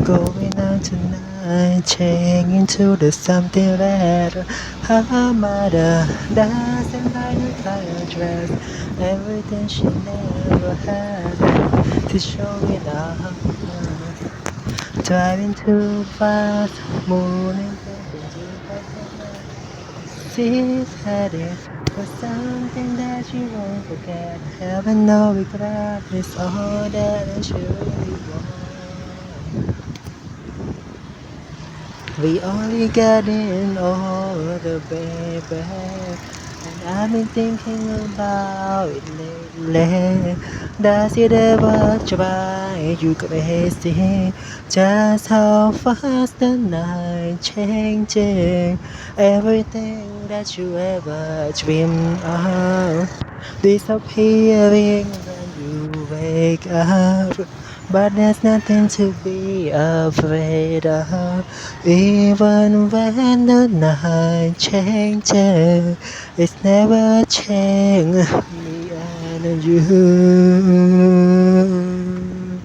going out tonight, change into the something better. Her mother doesn't like the color dress, everything she never had to show it off. Driving too fast, moving too fast. She's headed for something that she won't forget. Having no regret is all that she really wants. We only getting older, baby. And I've been thinking about it lately. Does it ever drive you crazy? Just how fast the night changing. Everything that you ever dreamed of disappearing when you wake up. But there's nothing to be afraid of. Even when the night changes, it's never changed me and you.